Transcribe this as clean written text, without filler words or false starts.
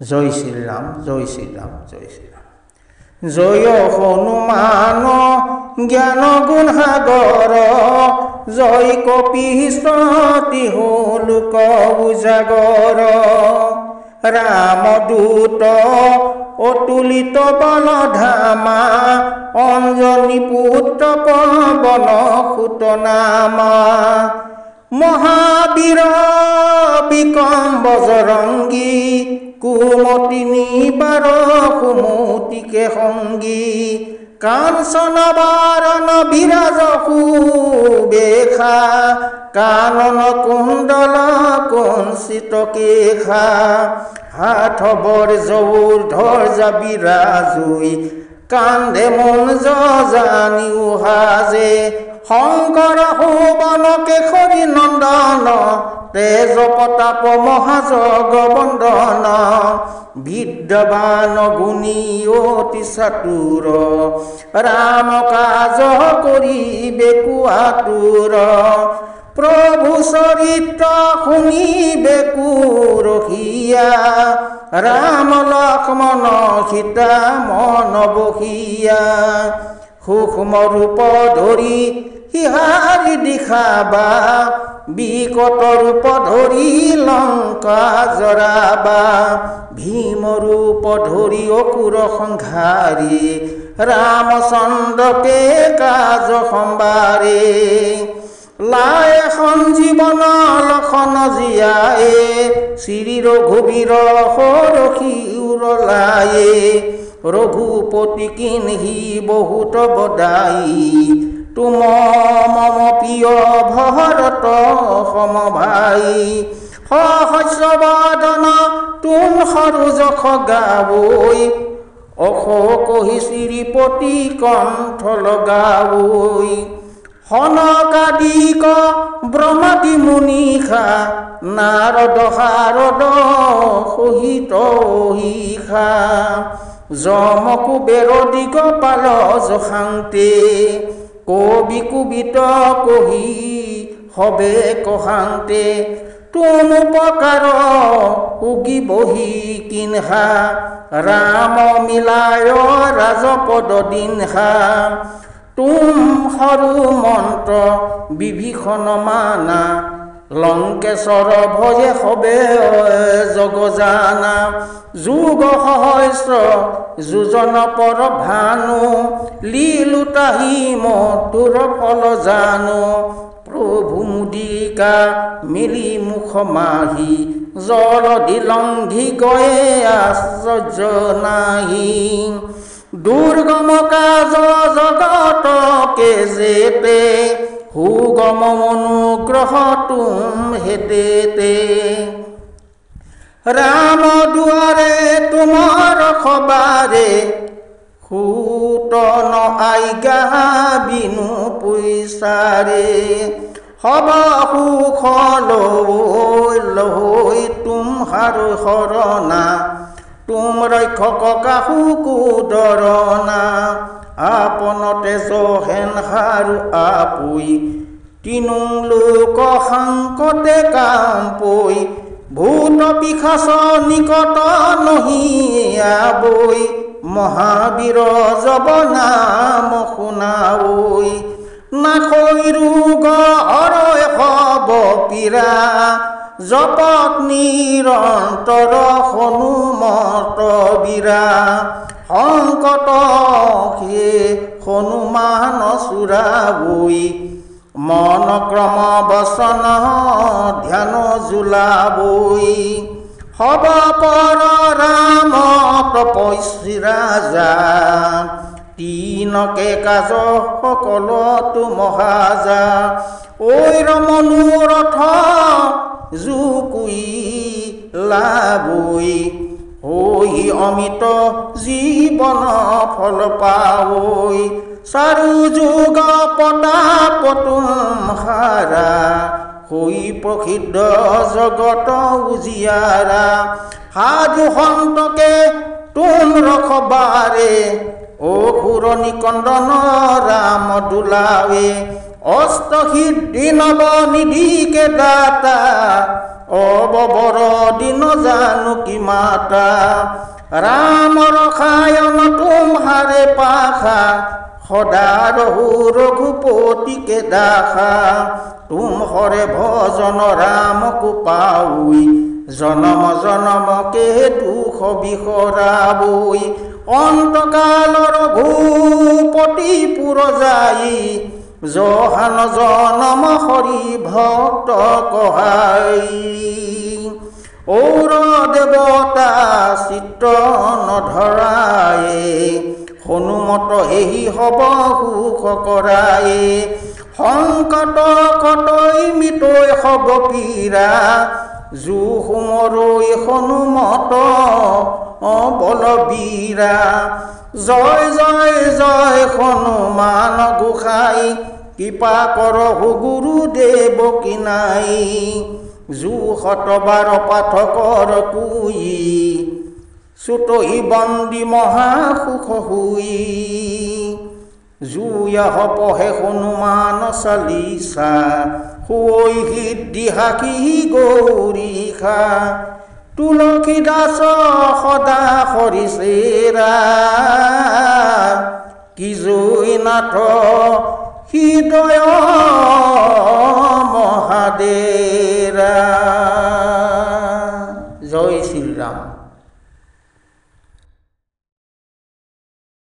জয় শ্রীরাম, জয় শ্রীরাম, জয় শ্রীরাম। জয় হনুমান জ্ঞান গুণ সাগর, জয় কপিশ্বতী লোক উজাগর। রামদূত অতুলিত বল ধামা, অঞ্জনী পুত্ৰ পৱন সুত নামা। মহাবীৰ বিক্ৰম বজৰংগী, কুমতি নিবাৰ সুমতিকে সংগী। কাঞ্চন বৰণ বিৰাজ সুবেশা, কানন কুণ্ডল কুঞ্চিত কেশা। হাত বৰজৌৰ ধ্বজা বিৰাজুই, কান্ধে মঞ্জ জানিও সাজে। শংকৰ সুবন কেশৰী নন্দন, তেজ প্ৰতাপ মহাজগ বন্দন। বিদ্যবান গুণী অতি চাতুৰ, ৰাম কাজ কৰিবে কুআতুৰ। প্ৰভু চৰিত্ৰ শুনিবে কুৰখীয়া, ৰাম লক্ষ্মণ সীতা মন বহিয়া। সূক্ষ্ম ৰূপ ধৰি সিহাৰি দিখাবা, বিকট ৰূপ ধৰি লংকা জৰাবা। ভীম ৰূপ ধৰি অসুৰ সংহাৰী, ৰামচন্দ্ৰকে কাজ সম্ভাৰে। লায় সঞ্জীৱন লক্ষণ জীয়ায়ে, শ্ৰী ৰঘুবীৰ সৰসী উৰলায়ে। ৰঘুপতি কিন্হি বহুত বদায়ী, তুম মম প্ৰিয় ভৰত সমভাই। সহস্ৰ বদন তুম সৰু যশ গাৱৈ, অশোকহি শ্ৰীপতি কণ্ঠ লগাৱৈ। সনকাদিক ব্ৰহ্মাদি মুনিষা, নাৰদ শাৰদ সহিত অহিষা। যম কুবেৰ দিগপাল যশান্তে, কবি কুবিত কহি হবে কহান্তে। তুম উপকাৰ উগিবহি কিনহা, ৰাম মিলায় ৰাজপদ দিনহা। তুম সৰু মন্ত্ৰ বিভীষণ মানা, লংকেশ্বৰ ভয়ে হবে জগজানা। যুগ সহস্ৰ যোজন পৰ ভানু, লীলোতাহি মধুৰ ফল জানো। প্ৰভু মুদিকা মিলি মুখ মাহি, জলধি লংঘি গয়ে আশ্চৰ্য নাহি। দুৰ্গম কাজ জগতকে যেতে, সুগম অনুগ্ৰহ তুম হেতেতে। ৰাম দুৱাৰে তোমাৰ সবাৰে, সুত ন আজ্ঞা বিনু পইচাৰে। হব সুখ লৈ লৈ তুমহাৰ শৰণা, তুম ৰক্ষক কাহু কুদৰণা। আপনতে জহেন হাৰু আপুই, তিনু লোক সাংকতে কাম্পৈ। ভূত পিশাচ নিকট নহিয়াবৈ, মহাবীৰ জব নাম শুনাৱৈ। নাখৈ ৰোগ হৰয় হব পীৰা, জপত নিৰন্তৰ হনুমত বীৰা। সংকট সে হনুমান চূৰাবৈ, মন ক্ৰম বচন ধ্যান জোলাবৈ। হব পৰ ৰাম তপস্বী ৰাজা, তিনকে কাজ সকল তুম সাজা। ঐৰ মনোৰথ জুকুই লাবৈ, হৈ অমিত জীৱন ফল পাৱৈ। চাৰু যুগ প্ৰতাপ তুম হাৰা, হৈ প্ৰসিদ্ধ জগত উজিয়াৰা। সাধু সন্তকে তুম ৰখবাৰে, অসুৰ নিকন্দন ৰাম দুলাৱে। অষ্টসিদ্ধি নৱ নিধিকে দাতা, অববৰ দিন জানো কি মাতা ৰামৰ খায়ন তোমাৰে পাখা সদা ৰহু ৰঘুপতিকে দাখা তুমহৰে ভজন ৰামকো পাউই জনম জনমকে দুখ বিহৰাবই অন্তকালৰ ৰঘুপতি পুৰ যাই জহান জনম হৰি ভক্ত কহাই ঔৰ দেৱতা চিত্ৰ নধৰায়ে হনুমত এহি হব সুখ কৰায়ে সংকট কটৈ মিটৈ হব পীৰা জু সুমৰৈ হনুমত বলবীৰা জয় জয় জয় হনুমান গোসাই কৃপা কৰহু গুৰুদেৱ কিনাই জু শতবাৰ পাঠকৰ কুই চুতহি বন্দী মহা সুখ হুই জুয়হ পঢ়ে হনুমান চালিচা হৈ সিদ্ধি সাখি গৌৰীষা তুলসী দাস সদা হৰিচেৰা কি জয়নাথ হৃদয় মহাদেৰা।